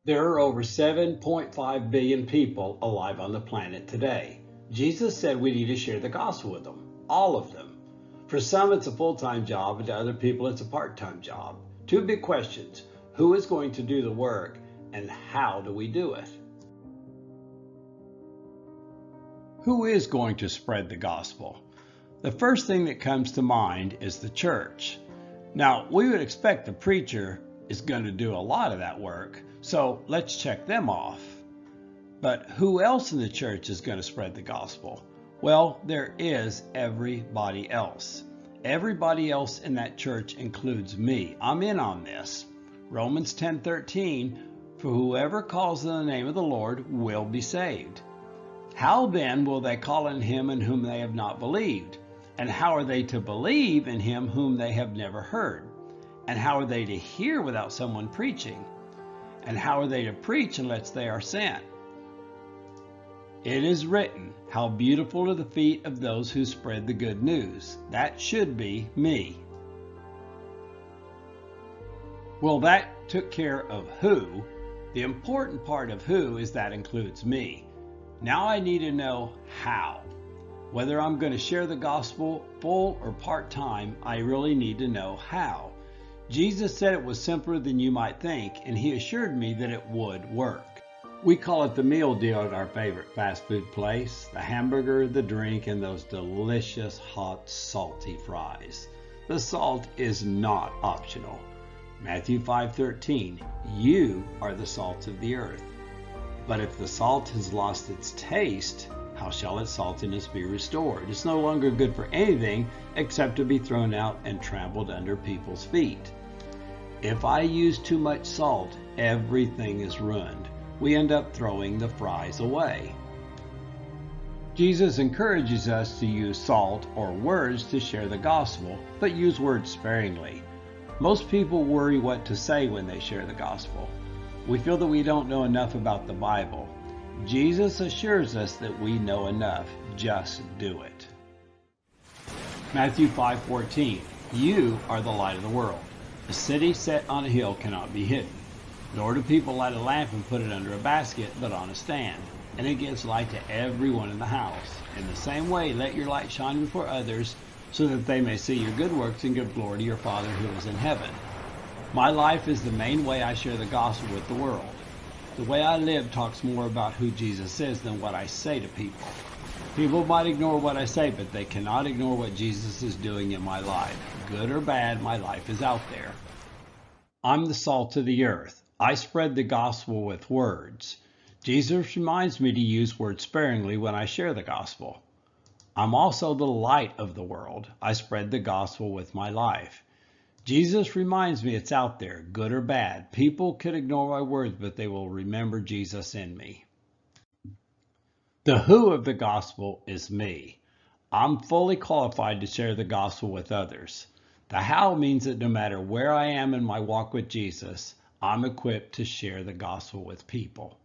There are over 7.5 billion people alive on the planet today. Jesus said we need to share the gospel with them, all of them. For some, it's a full-time job, and to other people, it's a part-time job. Two big questions: who is going to do the work, and how do we do it? Who is going to spread the gospel? The first thing that comes to mind is the church. Now, we would expect the preacher is going to do a lot of that work, so let's check them off. But who else in the church is going to spread the gospel? Well, there is everybody else. Everybody else in that church includes me. I'm in on this. Romans 10:13, for whoever calls on the name of the Lord will be saved. How then will they call on him in whom they have not believed? And how are they to believe in him whom they have never heard? And how are they to hear without someone preaching? And how are they to preach unless they are sent? It is written, how beautiful are the feet of those who spread the good news. That should be me. Well, that took care of who. The important part of who is that includes me. Now I need to know how. Whether I'm going to share the gospel full or part-time, I really need to know how. Jesus said it was simpler than you might think, and he assured me that it would work. We call it the meal deal at our favorite fast food place: the hamburger, the drink, and those delicious hot salty fries. The salt is not optional. Matthew 5:13, you are the salt of the earth. But if the salt has lost its taste, how shall its saltiness be restored? It's no longer good for anything except to be thrown out and trampled under people's feet. If I use too much salt, everything is ruined. We end up throwing the fries away. Jesus encourages us to use salt or words to share the gospel, but use words sparingly. Most people worry what to say when they share the gospel. We feel that we don't know enough about the Bible. Jesus assures us that we know enough. Just do it. Matthew 5:14, you are the light of the world. A city set on a hill cannot be hidden. Nor do people light a lamp and put it under a basket, but on a stand, and it gives light to everyone in the house. In the same way, let your light shine before others, so that they may see your good works and give glory to your Father who is in heaven. My life is the main way I share the gospel with the world. The way I live talks more about who Jesus is than what I say to people. People might ignore what I say, but they cannot ignore what Jesus is doing in my life. Good or bad, my life is out there. I'm the salt of the earth. I spread the gospel with words. Jesus reminds me to use words sparingly when I share the gospel. I'm also the light of the world. I spread the gospel with my life. Jesus reminds me it's out there, good or bad. People could ignore my words, but they will remember Jesus in me. The who of the gospel is me. I'm fully qualified to share the gospel with others. The how means that no matter where I am in my walk with Jesus, I'm equipped to share the gospel with people.